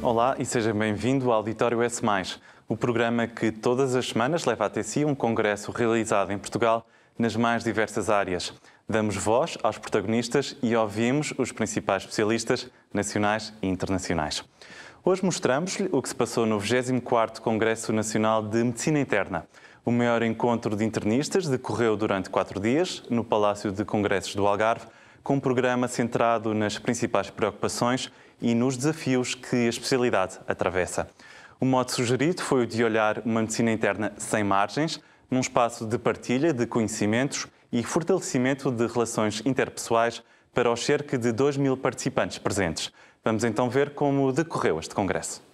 Olá e seja bem-vindo ao Auditório S+, o programa que todas as semanas leva até si um congresso realizado em Portugal nas mais diversas áreas. Damos voz aos protagonistas e ouvimos os principais especialistas nacionais e internacionais. Hoje mostramos-lhe o que se passou no 24º Congresso Nacional de Medicina Interna. O maior encontro de internistas decorreu durante 4 dias no Palácio de Congressos do Algarve, com um programa centrado nas principais preocupações e nos desafios que a especialidade atravessa. O modo sugerido foi o de olhar uma medicina interna sem margens, num espaço de partilha de conhecimentos e fortalecimento de relações interpessoais para os cerca de 2.000 participantes presentes. Vamos então ver como decorreu este congresso.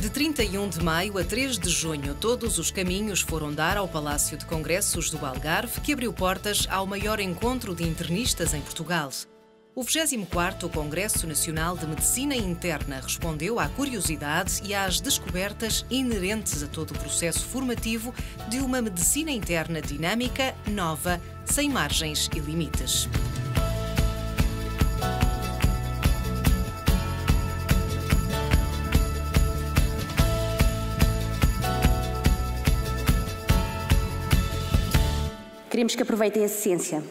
De 31 de maio a 3 de junho, todos os caminhos foram dar ao Palácio de Congressos do Algarve, que abriu portas ao maior encontro de internistas em Portugal. O 24º Congresso Nacional de Medicina Interna respondeu à curiosidade e às descobertas inerentes a todo o processo formativo de uma medicina interna dinâmica, nova, sem margens e limites. Queremos que aproveitem a ciência,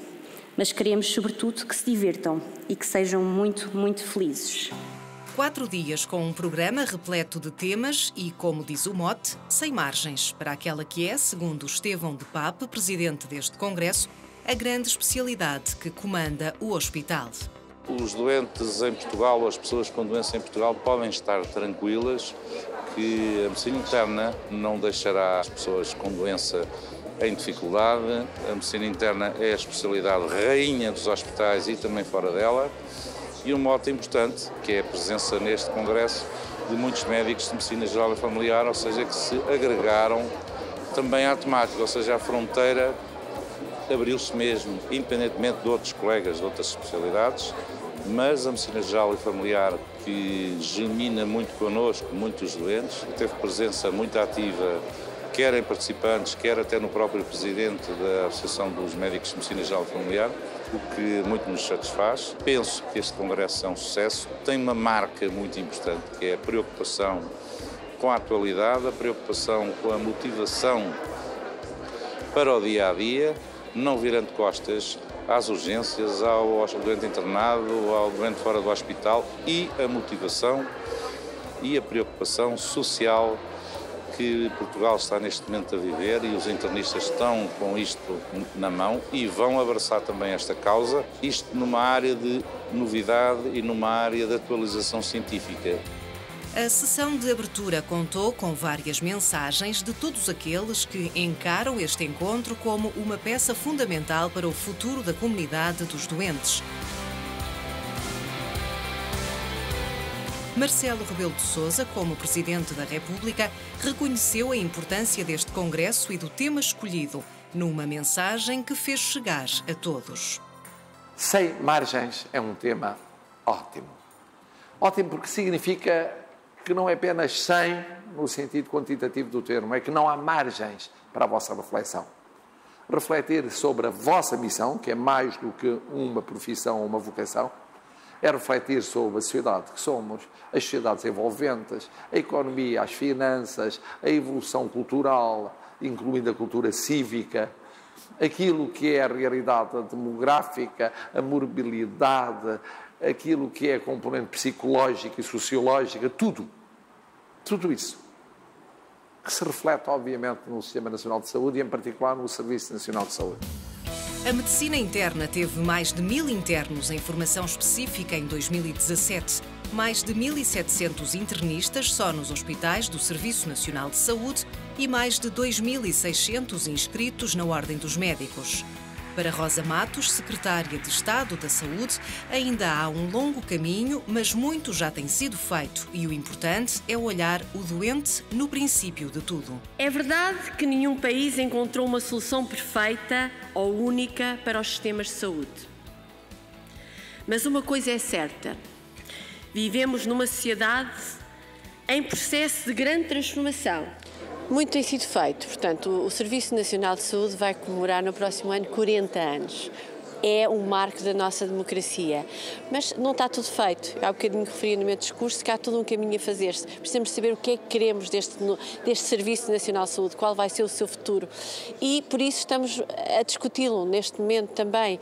mas queremos, sobretudo, que se divirtam e que sejam muito, muito felizes. 4 dias com um programa repleto de temas e, como diz o mote, sem margens, para aquela que é, segundo Estevão de Pape, presidente deste congresso, a grande especialidade que comanda o hospital. Os doentes em Portugal, ou as pessoas com doença em Portugal, podem estar tranquilas que a medicina interna não deixará as pessoas com doença em dificuldade. A medicina interna é a especialidade rainha dos hospitais e também fora dela. E um mote importante, que é a presença neste congresso de muitos médicos de medicina geral e familiar, ou seja, que se agregaram também à temática, ou seja, a fronteira abriu-se mesmo, independentemente de outros colegas de outras especialidades, mas a medicina geral e familiar, que germina muito connosco, muitos doentes, teve presença muito ativa, quer em participantes, quer até no próprio presidente da Associação dos Médicos de Medicina Geral e Familiar, o que muito nos satisfaz. Penso que este congresso é um sucesso, tem uma marca muito importante, que é a preocupação com a atualidade, a preocupação com a motivação para o dia-a-dia, não virando costas às urgências, ao doente internado, ao doente fora do hospital, e a motivação e a preocupação social que Portugal está neste momento a viver, e os internistas estão com isto na mão e vão abraçar também esta causa, isto numa área de novidade e numa área de atualização científica. A sessão de abertura contou com várias mensagens de todos aqueles que encaram este encontro como uma peça fundamental para o futuro da comunidade dos doentes. Marcelo Rebelo de Sousa, como Presidente da República, reconheceu a importância deste congresso e do tema escolhido, numa mensagem que fez chegar a todos. Sem margens é um tema ótimo. Ótimo porque significa que não é apenas sem, no sentido quantitativo do termo, é que não há margens para a vossa reflexão. Refletir sobre a vossa missão, que é mais do que uma profissão ou uma vocação, é refletir sobre a sociedade que somos, as sociedades envolventes, a economia, as finanças, a evolução cultural, incluindo a cultura cívica, aquilo que é a realidade demográfica, a morbilidade, aquilo que é a componente psicológica e sociológica, tudo isso, que se reflete, obviamente, no Sistema Nacional de Saúde e, em particular, no Serviço Nacional de Saúde. A medicina interna teve mais de 1.000 internos em formação específica em 2017, mais de 1.700 internistas só nos hospitais do Serviço Nacional de Saúde e mais de 2.600 inscritos na Ordem dos Médicos. Para Rosa Matos, Secretária de Estado da Saúde, ainda há um longo caminho, mas muito já tem sido feito e o importante é olhar o doente no princípio de tudo. É verdade que nenhum país encontrou uma solução perfeita ou única para os sistemas de saúde. Mas uma coisa é certa, Vivemos numa sociedade em processo de grande transformação. Muito tem sido feito, portanto, o Serviço Nacional de Saúde vai comemorar no próximo ano 40 anos. É um marco da nossa democracia. Mas não está tudo feito. Há bocadinho referi no meu discurso que há todo um caminho a fazer-se. Precisamos saber o que é que queremos deste Serviço Nacional de Saúde, qual vai ser o seu futuro. E, por isso, estamos a discuti-lo neste momento também,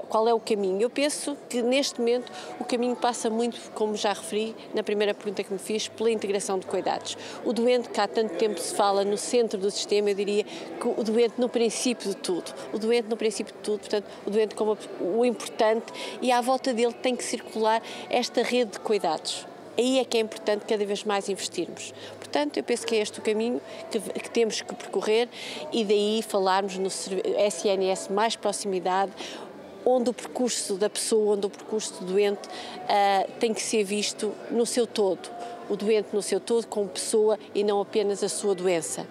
qual é o caminho. Eu penso que, neste momento, o caminho passa muito, como já referi na primeira pergunta que me fiz, pela integração de cuidados. O doente, que há tanto tempo se fala no centro do sistema, eu diria que o doente no princípio de tudo. O doente no princípio de tudo, portanto, o doente como o importante, e à volta dele tem que circular esta rede de cuidados. Aí é que é importante cada vez mais investirmos. Portanto, eu penso que é este o caminho que temos que percorrer, e daí falarmos no SNS mais proximidade, onde o percurso da pessoa, onde o percurso do doente tem que ser visto no seu todo. O doente no seu todo como pessoa e não apenas a sua doença.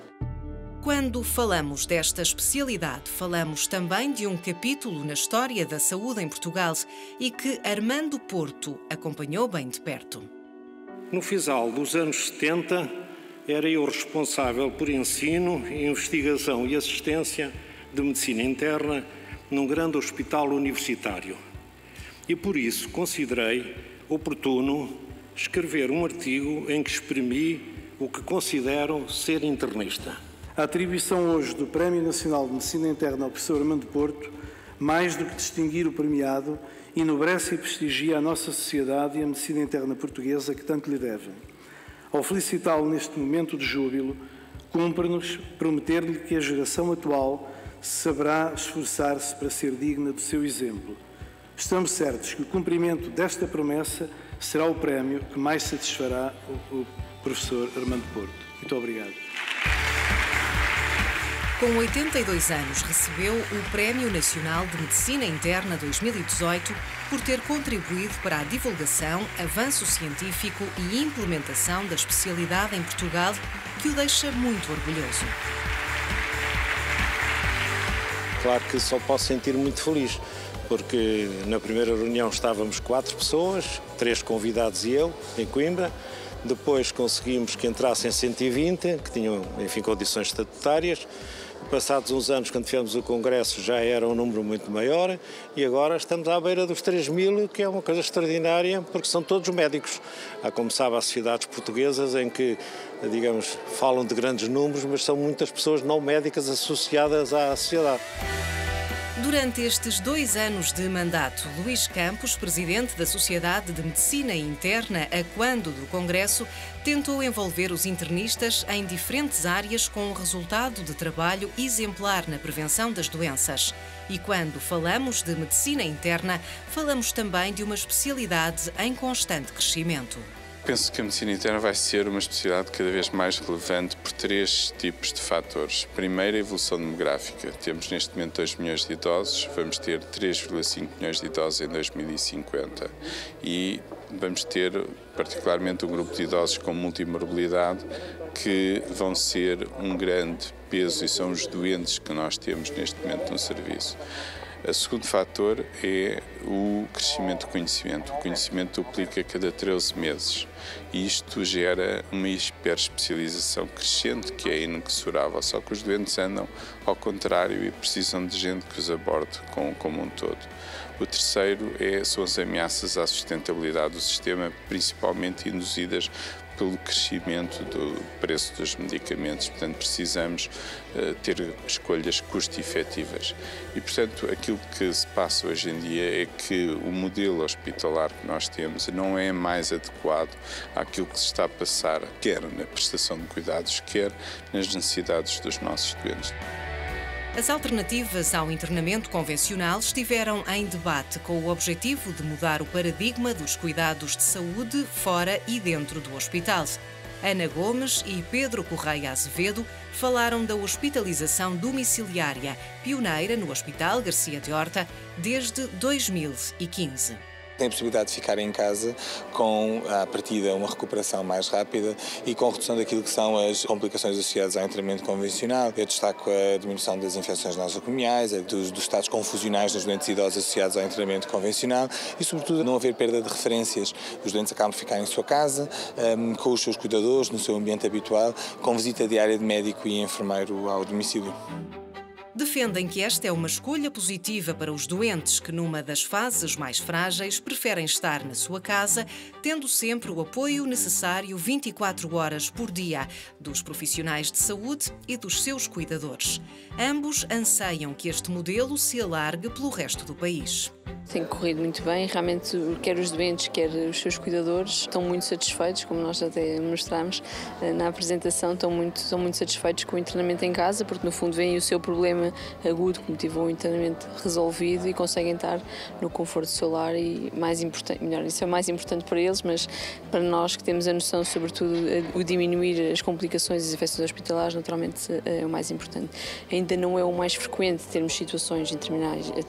Quando falamos desta especialidade, falamos também de um capítulo na história da saúde em Portugal e que Armando Porto acompanhou bem de perto. No final dos anos 70, era eu responsável por ensino, investigação e assistência de medicina interna num grande hospital universitário. E por isso considerei oportuno escrever um artigo em que exprimi o que considero ser internista. A atribuição hoje do Prémio Nacional de Medicina Interna ao professor Armando Porto, mais do que distinguir o premiado, enobrece e prestigia a nossa sociedade e a medicina interna portuguesa que tanto lhe devem. Ao felicitá-lo neste momento de júbilo, cumpre-nos prometer-lhe que a geração atual saberá esforçar-se para ser digna do seu exemplo. Estamos certos que o cumprimento desta promessa será o prémio que mais satisfará o professor Armando Porto. Muito obrigado. Com 82 anos, recebeu o Prémio Nacional de Medicina Interna 2018 por ter contribuído para a divulgação, avanço científico e implementação da especialidade em Portugal, que o deixa muito orgulhoso. Claro que só posso sentir muito feliz, porque na primeira reunião estávamos 4 pessoas, 3 convidados e eu, em Coimbra. Depois conseguimos que entrassem 120, que tinham, enfim, condições estatutárias. Passados uns anos, quando tivemos o congresso, já era um número muito maior, e agora estamos à beira dos 3.000, que é uma coisa extraordinária, porque são todos médicos. Há, como sabe, há sociedades portuguesas em que, digamos, falam de grandes números, mas são muitas pessoas não médicas associadas à sociedade. Durante estes 2 anos de mandato, Luís Campos, presidente da Sociedade de Medicina Interna, a quando do Congresso, tentou envolver os internistas em diferentes áreas com um resultado de trabalho exemplar na prevenção das doenças. E quando falamos de medicina interna, falamos também de uma especialidade em constante crescimento. Penso que a medicina interna vai ser uma especialidade cada vez mais relevante por 3 tipos de fatores. Primeiro, a evolução demográfica. Temos neste momento 2 milhões de idosos, vamos ter 3,5 milhões de idosos em 2050 e vamos ter particularmente um grupo de idosos com multimorbilidade que vão ser um grande peso e são os doentes que nós temos neste momento no serviço. O segundo fator é o crescimento do conhecimento. O conhecimento duplica cada 13 meses e isto gera uma hiperespecialização crescente que é inexorável, só que os doentes andam ao contrário e precisam de gente que os aborde como um todo. O terceiro são as ameaças à sustentabilidade do sistema, principalmente induzidas pelo crescimento do preço dos medicamentos. Portanto, precisamos ter escolhas custo-efetivas. E, portanto, aquilo que se passa hoje em dia é que o modelo hospitalar que nós temos não é mais adequado àquilo que se está a passar, quer na prestação de cuidados, quer nas necessidades dos nossos doentes. As alternativas ao internamento convencional estiveram em debate com o objetivo de mudar o paradigma dos cuidados de saúde fora e dentro do hospital. Ana Gomes e Pedro Correia Azevedo falaram da hospitalização domiciliária, pioneira no Hospital Garcia de Horta desde 2015. tem a possibilidade de ficar em casa com, à partida, uma recuperação mais rápida e com redução daquilo que são as complicações associadas ao internamento convencional. Eu destaco a diminuição das infecções nosocomiais, dos estados confusionais dos doentes idosos associados ao internamento convencional e, sobretudo, não haver perda de referências. Os doentes acabam de ficar em sua casa, com os seus cuidadores, no seu ambiente habitual, com visita diária de médico e enfermeiro ao domicílio. Defendem que esta é uma escolha positiva para os doentes que, numa das fases mais frágeis, preferem estar na sua casa, tendo sempre o apoio necessário 24 horas por dia dos profissionais de saúde e dos seus cuidadores. Ambos anseiam que este modelo se alargue pelo resto do país. Tem corrido muito bem, realmente quer os doentes, quer os seus cuidadores estão muito satisfeitos, como nós até mostramos na apresentação, estão muito satisfeitos com o internamento em casa, porque no fundo veem o seu problema agudo que motivou o internamento resolvido e conseguem estar no conforto do seu lar e, mais importante, melhor, isso é mais importante para eles, mas para nós que temos a noção, sobretudo, o diminuir as complicações e as infecções hospitalares, naturalmente é o mais importante. Ainda não é o mais frequente termos situações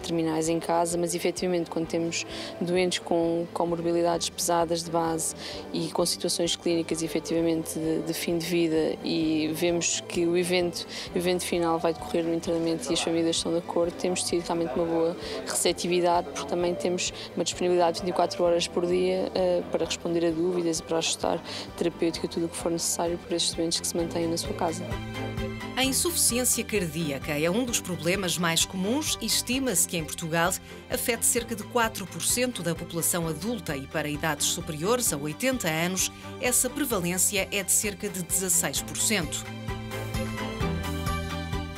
terminais em casa, mas efetivamente quando temos doentes com comorbilidades pesadas de base e com situações clínicas efetivamente de fim de vida e vemos que o evento final vai decorrer no internamento e as famílias estão de acordo, temos tido realmente uma boa receptividade, porque também temos uma disponibilidade de 24 horas por dia para responder a dúvidas e para ajustar terapêutica tudo o que for necessário por estes doentes que se mantêm na sua casa. A insuficiência cardíaca é um dos problemas mais comuns e estima-se que em Portugal afete cerca de 4% da população adulta e para idades superiores a 80 anos, essa prevalência é de cerca de 16%.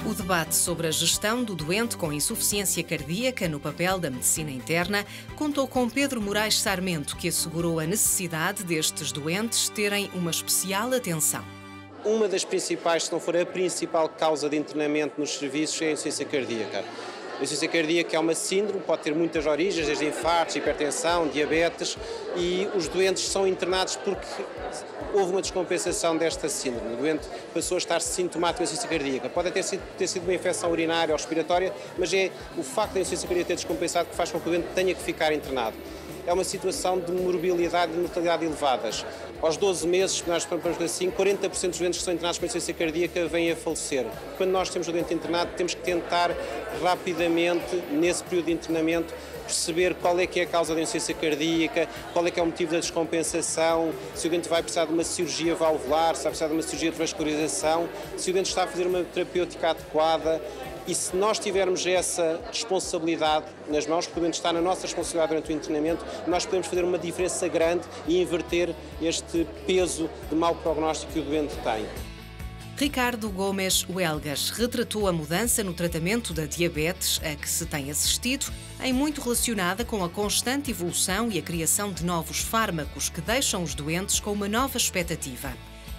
O debate sobre a gestão do doente com insuficiência cardíaca no papel da medicina interna contou com Pedro Moraes Sarmento, que assegurou a necessidade destes doentes terem uma especial atenção. Uma das principais, se não for a principal causa de internamento nos serviços é a insuficiência cardíaca. A insuficiência cardíaca é uma síndrome, pode ter muitas origens, desde infartos, hipertensão, diabetes, e os doentes são internados porque houve uma descompensação desta síndrome. O doente passou a estar sintomático de insuficiência cardíaca. Pode ter sido uma infecção urinária ou respiratória, mas é o facto da insuficiência cardíaca ter descompensado que faz com que o doente tenha que ficar internado. É uma situação de morbilidade e de mortalidade elevadas. Aos 12 meses, nós falamos assim, 40% dos doentes que são internados com insuficiência cardíaca vêm a falecer. Quando nós temos o doente internado, temos que tentar rapidamente, nesse período de internamento, perceber qual é que é a causa da insuficiência cardíaca, qual é que é o motivo da descompensação, se o doente vai precisar de uma cirurgia valvular, se vai precisar de uma cirurgia de vascularização, se o doente está a fazer uma terapêutica adequada. E se nós tivermos essa responsabilidade nas mãos, que o doente está na nossa responsabilidade durante o internamento, nós podemos fazer uma diferença grande e inverter este peso de mau prognóstico que o doente tem. Ricardo Gomes Huelgas retratou a mudança no tratamento da diabetes a que se tem assistido, em muito relacionada com a constante evolução e a criação de novos fármacos que deixam os doentes com uma nova expectativa.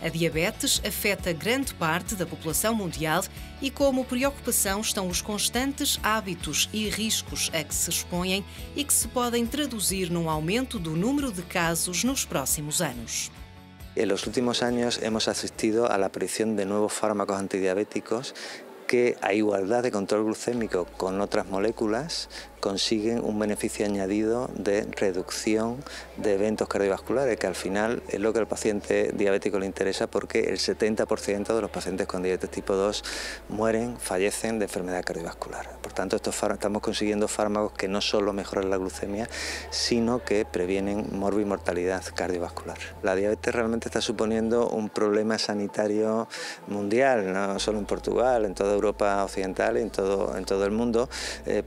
A diabetes afeta grande parte da população mundial e como preocupação estão os constantes hábitos e riscos a que se expõem e que se podem traduzir num aumento do número de casos nos próximos anos. En los últimos años hemos asistido a la aparición de nuevos fármacos antidiabéticos que, a igualdad de control glucémico con otras moléculas, consiguen un beneficio añadido de reducción de eventos cardiovasculares, que al final es lo que al paciente diabético le interesa, porque el 70% de los pacientes con diabetes tipo 2 mueren, fallecen de enfermedad cardiovascular. Por tanto, estamos consiguiendo fármacos que no solo mejoran la glucemia, sino que previenen mortalidad cardiovascular. La diabetes realmente está suponiendo un problema sanitario mundial, no solo en Portugal, en toda Europa occidental y en todo el mundo,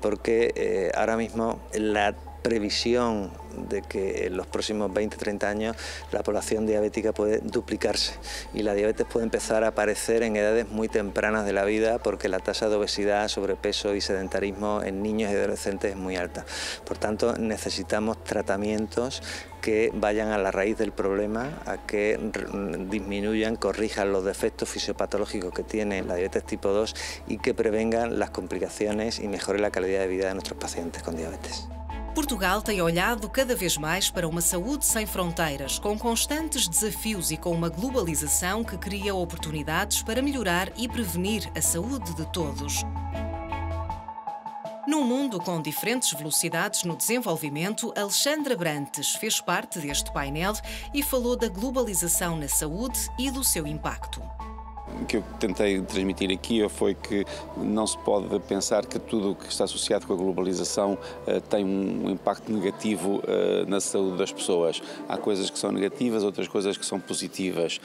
porque ahora mismo la previsión de que en los próximos 20-30 años la población diabética puede duplicarse y la diabetes puede empezar a aparecer en edades muy tempranas de la vida, porque la tasa de obesidad, sobrepeso y sedentarismo en niños y adolescentes es muy alta. Por tanto, necesitamos tratamientos que vayan a la raíz del problema, a que disminuyan, corrijan los defectos fisiopatológicos que tiene la diabetes tipo 2 y que prevengan las complicaciones y mejoren la calidad de vida de nuestros pacientes con diabetes. Portugal tem olhado cada vez mais para uma saúde sem fronteiras, com constantes desafios e com uma globalização que cria oportunidades para melhorar e prevenir a saúde de todos. Num mundo com diferentes velocidades no desenvolvimento, Alexandra Brantes fez parte deste painel e falou da globalização na saúde e do seu impacto. O que eu tentei transmitir aqui foi que não se pode pensar que tudo o que está associado com a globalização tem um impacto negativo na saúde das pessoas. Há coisas que são negativas, outras coisas que são positivas.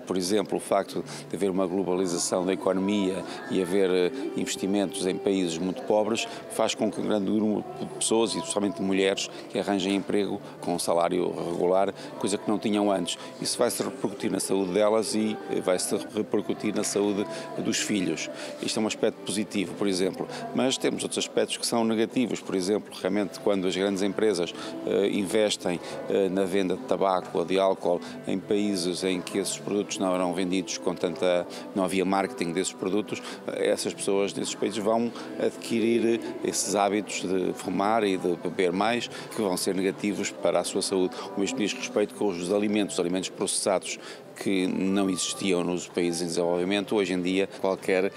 Por exemplo, o facto de haver uma globalização da economia e haver investimentos em países muito pobres faz com que um grande número de pessoas, e especialmente de mulheres, que arranjem emprego com um salário regular, coisa que não tinham antes. Isso vai se repercutir na saúde delas e vai se repercutir na saúde dos filhos. Isto é um aspecto positivo, por exemplo, mas temos outros aspectos que são negativos. Por exemplo, realmente quando as grandes empresas investem na venda de tabaco ou de álcool em países em que esses produtos não eram vendidos com não havia marketing desses produtos, essas pessoas desses países vão adquirir esses hábitos de fumar e de beber mais, que vão ser negativos para a sua saúde. O mesmo diz respeito com os alimentos processados, que não existiam nos países em desenvolvimento. Hoje em dia, qualquer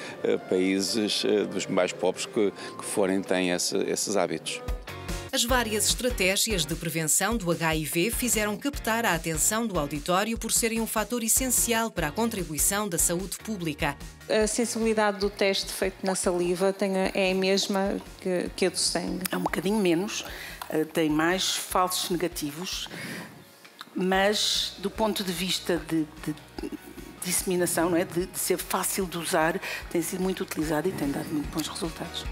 países dos mais pobres que forem têm esses hábitos. As várias estratégias de prevenção do HIV fizeram captar a atenção do auditório por serem um fator essencial para a contribuição da saúde pública. A sensibilidade do teste feito na saliva é a mesma que a do sangue. É um bocadinho menos, tem mais falsos negativos, mas do ponto de vista de disseminação, não é? de ser fácil de usar, tem sido muito utilizado e tem dado muito bons resultados.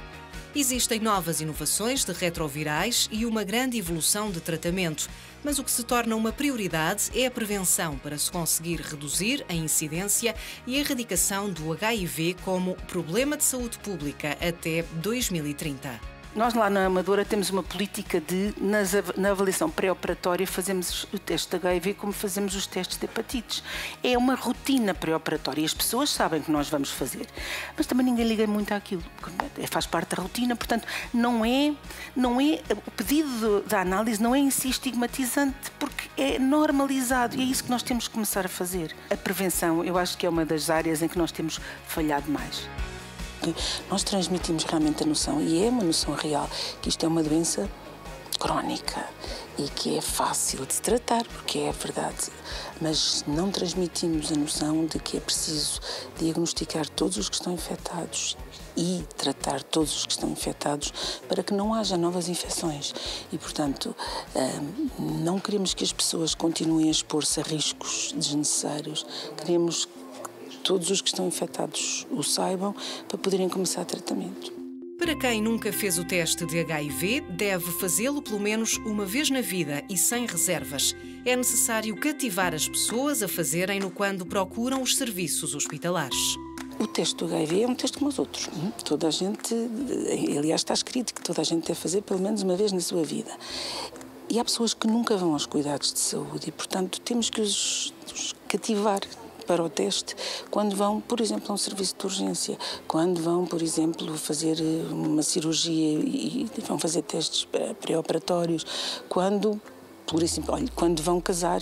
Existem novas inovações de retrovirais e uma grande evolução de tratamento, mas o que se torna uma prioridade é a prevenção para se conseguir reduzir a incidência e a erradicação do HIV como problema de saúde pública até 2030. Nós lá na Amadora temos uma política de, na avaliação pré-operatória, fazemos o teste de HIV como fazemos os testes de hepatites. É uma rotina pré-operatória e as pessoas sabem que nós vamos fazer. Mas também ninguém liga muito àquilo, faz parte da rotina, portanto, não é o pedido da análise não é em si estigmatizante, porque é normalizado e é isso que nós temos que começar a fazer. A prevenção, eu acho que é uma das áreas em que nós temos falhado mais. Nós transmitimos realmente a noção, e é uma noção real, que isto é uma doença crónica e que é fácil de se tratar, porque é verdade, mas não transmitimos a noção de que é preciso diagnosticar todos os que estão infectados e tratar todos os que estão infectados para que não haja novas infecções. E, portanto, não queremos que as pessoas continuem a expor-se a riscos desnecessários, queremos que todos os que estão infectados o saibam para poderem começar tratamento. Para quem nunca fez o teste de HIV, deve fazê-lo pelo menos uma vez na vida e sem reservas. É necessário cativar as pessoas a fazerem-no quando procuram os serviços hospitalares. O teste do HIV é um teste como os outros. Toda a gente, aliás, está escrito que toda a gente deve fazer pelo menos uma vez na sua vida. E há pessoas que nunca vão aos cuidados de saúde e, portanto, temos que os cativar para o teste quando vão, por exemplo, a um serviço de urgência, quando vão, por exemplo, fazer uma cirurgia e vão fazer testes pré-operatórios, quando vão casar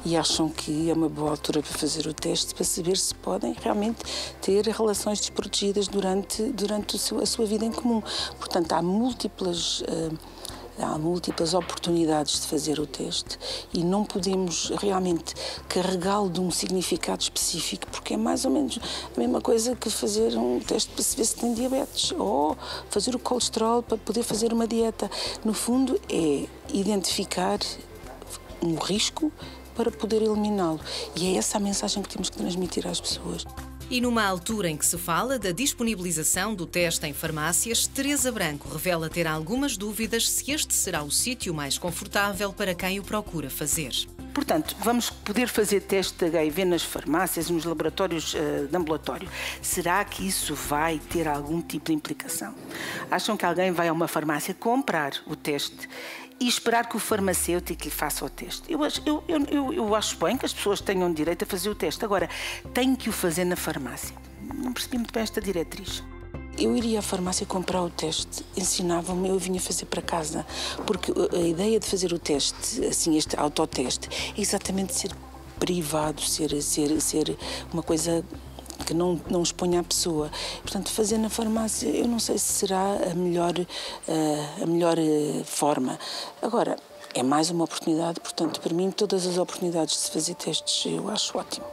e acham que é uma boa altura para fazer o teste para saber se podem realmente ter relações desprotegidas durante a sua vida em comum. Portanto, há múltiplas oportunidades de fazer o teste e não podemos realmente carregá-lo de um significado específico, porque é mais ou menos a mesma coisa que fazer um teste para se ver se tem diabetes ou fazer o colesterol para poder fazer uma dieta. No fundo, é identificar um risco para poder eliminá-lo. E é essa a mensagem que temos que transmitir às pessoas. E numa altura em que se fala da disponibilização do teste em farmácias, Teresa Branco revela ter algumas dúvidas se este será o sítio mais confortável para quem o procura fazer. Portanto, vamos poder fazer teste de HIV nas farmácias, nos laboratórios de ambulatório. Será que isso vai ter algum tipo de implicação? Acham que alguém vai a uma farmácia comprar o teste e esperar que o farmacêutico lhe faça o teste? Eu acho bem que as pessoas tenham direito a fazer o teste. Agora, tem que o fazer na farmácia. Não percebi muito bem esta diretriz. Eu iria à farmácia comprar o teste, ensinavam-me, eu vinha fazer para casa, porque a ideia de fazer o teste, assim, este autoteste, é exatamente ser privado, ser uma coisa que não exponha a pessoa. Portanto, fazer na farmácia, eu não sei se será a melhor forma. Agora, é mais uma oportunidade, portanto, para mim, todas as oportunidades de se fazer testes, eu acho ótimo.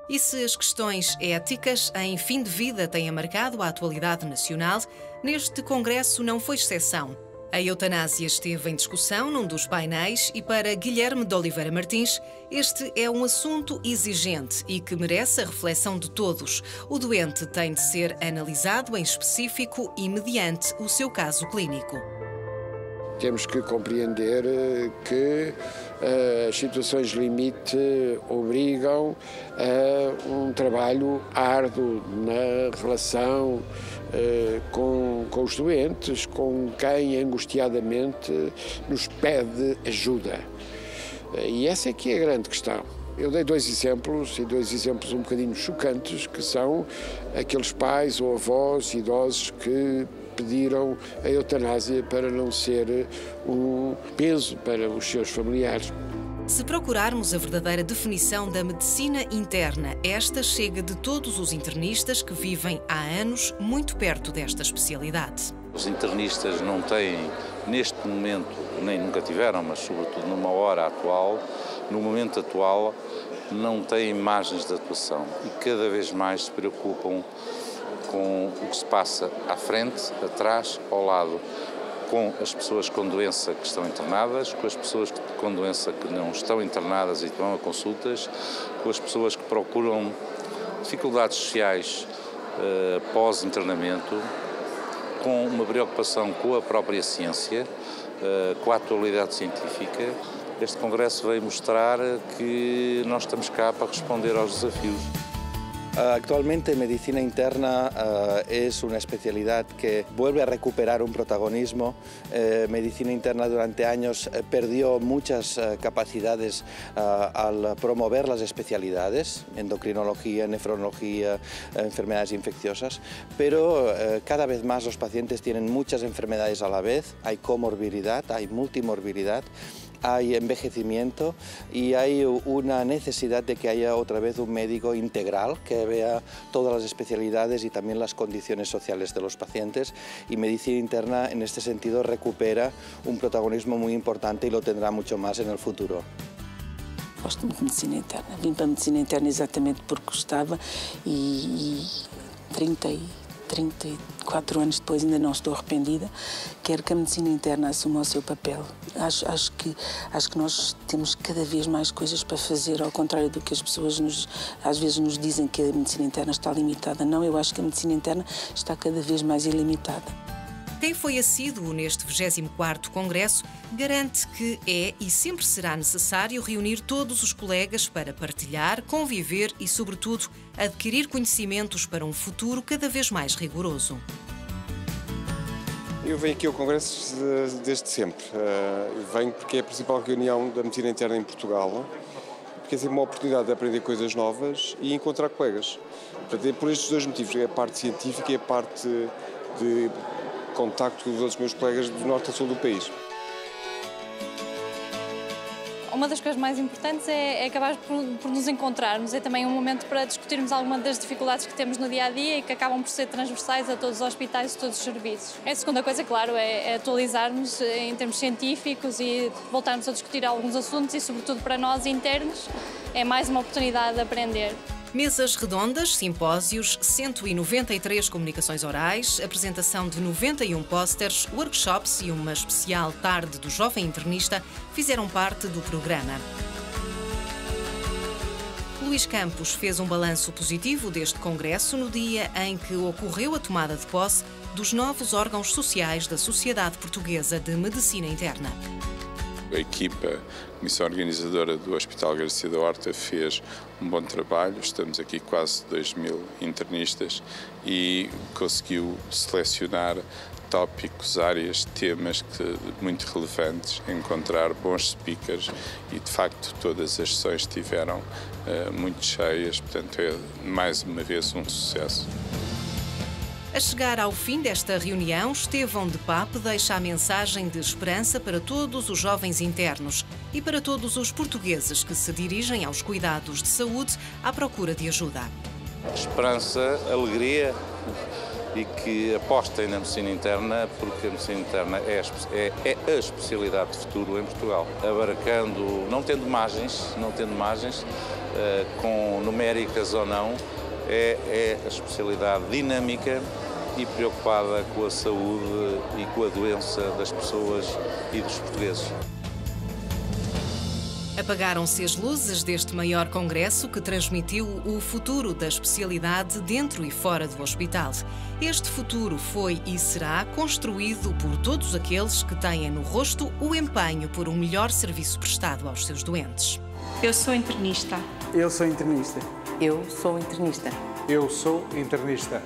E se as questões éticas em fim de vida têm marcado a atualidade nacional, neste congresso não foi exceção. A eutanásia esteve em discussão num dos painéis e, para Guilherme de Oliveira Martins, este é um assunto exigente e que merece a reflexão de todos. O doente tem de ser analisado em específico e mediante o seu caso clínico. Temos que compreender que as situações limite obrigam a um trabalho árduo na relação com os doentes, com quem angustiadamente nos pede ajuda. E essa é que é a grande questão. Eu dei dois exemplos um bocadinho chocantes, que são aqueles pais ou avós idosos que pediram a eutanásia para não ser um peso para os seus familiares. Se procurarmos a verdadeira definição da medicina interna, esta chega de todos os internistas que vivem há anos muito perto desta especialidade. Os internistas não têm, neste momento, nem nunca tiveram, mas sobretudo numa hora atual, no momento atual, não têm margens de atuação e cada vez mais se preocupam com o que se passa à frente, atrás, ao lado, com as pessoas com doença que estão internadas, com as pessoas com doença que não estão internadas e vão a consultas, com as pessoas que procuram dificuldades sociais pós-internamento, com uma preocupação com a própria ciência, com a atualidade científica. Este congresso veio mostrar que nós estamos cá para responder aos desafios. Actualmente medicina interna es una especialidad que vuelve a recuperar un protagonismo. Medicina interna durante años perdió muchas capacidades al promover las especialidades, endocrinología, nefrología, enfermedades infecciosas, pero cada vez más los pacientes tienen muchas enfermedades a la vez, hay comorbilidad, hay multimorbilidad. Hay envejecimiento y hay una necesidad de que haya otra vez un médico integral que vea todas las especialidades y también las condiciones sociales de los pacientes, y medicina interna en este sentido recupera un protagonismo muy importante y lo tendrá mucho más en el futuro. Gosto muito de medicina interna. Vim para a medicina interna exatamente porque gostava e 34 anos depois ainda não estou arrependida. Quero que a medicina interna assuma o seu papel. Acho que nós temos cada vez mais coisas para fazer, ao contrário do que as pessoas às vezes nos dizem, que a medicina interna está limitada. Não, eu acho que a medicina interna está cada vez mais ilimitada. Quem foi assíduo neste 24º Congresso garante que é e sempre será necessário reunir todos os colegas para partilhar, conviver e, sobretudo, adquirir conhecimentos para um futuro cada vez mais rigoroso. Eu venho aqui ao Congresso desde sempre. Venho porque é a principal reunião da medicina interna em Portugal, porque é sempre uma oportunidade de aprender coisas novas e encontrar colegas. Portanto, é por estes dois motivos, é a parte científica e a parte de contacto com os outros meus colegas do norte a sul do país. Uma das coisas mais importantes é acabar por nos encontrarmos. É também um momento para discutirmos algumas das dificuldades que temos no dia-a-dia e que acabam por ser transversais a todos os hospitais e todos os serviços. A segunda coisa, claro, é atualizarmos em termos científicos e voltarmos a discutir alguns assuntos e, sobretudo, para nós internos, é mais uma oportunidade de aprender. Mesas redondas, simpósios, 193 comunicações orais, apresentação de 91 pósteres, workshops e uma especial tarde do jovem internista fizeram parte do programa. Luís Campos fez um balanço positivo deste congresso no dia em que ocorreu a tomada de posse dos novos órgãos sociais da Sociedade Portuguesa de Medicina Interna. A equipa, comissão organizadora do Hospital Garcia da Horta, fez um bom trabalho. Estamos aqui quase 2.000 internistas e conseguiu selecionar tópicos, áreas, temas muito relevantes, encontrar bons speakers e, de facto, todas as sessões estiveram muito cheias. Portanto, é mais uma vez um sucesso. A chegar ao fim desta reunião, Estevão de Pape deixa a mensagem de esperança para todos os jovens internos e para todos os portugueses que se dirigem aos cuidados de saúde à procura de ajuda. esperança, alegria e que apostem na medicina interna, porque a medicina interna é a especialidade de futuro em Portugal, abarcando, não tendo margens, com numéricas ou não, é a especialidade dinâmica e preocupada com a saúde e com a doença das pessoas e dos portugueses. Apagaram-se as luzes deste maior congresso que transmitiu o futuro da especialidade dentro e fora do hospital. Este futuro foi e será construído por todos aqueles que têm no rosto o empenho por um melhor serviço prestado aos seus doentes. Eu sou internista. Eu sou internista. Eu sou internista. Eu sou internista.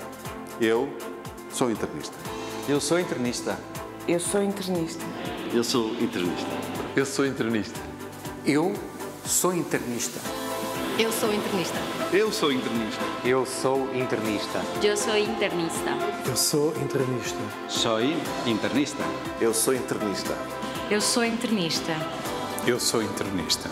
Eu sou internista. Eu sou internista. Eu sou internista. Eu sou internista. Eu sou internista. Eu sou internista. Eu sou internista. Eu sou internista. Eu sou internista. Eu sou internista. Eu sou internista. Soy internista. Eu sou internista. Eu sou internista. Eu sou internista.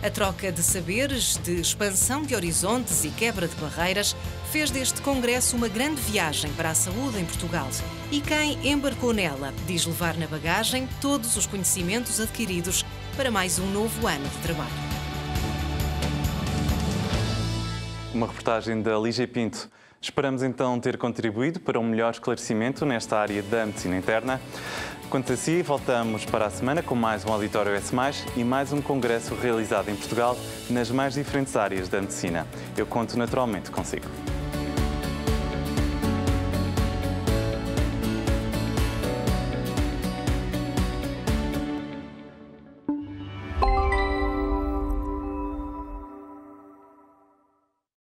A troca de saberes, de expansão de horizontes e quebra de barreiras fez deste congresso uma grande viagem para a saúde em Portugal. E quem embarcou nela diz levar na bagagem todos os conhecimentos adquiridos para mais um novo ano de trabalho. Uma reportagem da Lígia Pinto. Esperamos então ter contribuído para um melhor esclarecimento nesta área da medicina interna. Quanto a si, voltamos para a semana com mais um Auditório S+, e mais um congresso realizado em Portugal nas mais diferentes áreas da medicina. Eu conto naturalmente consigo.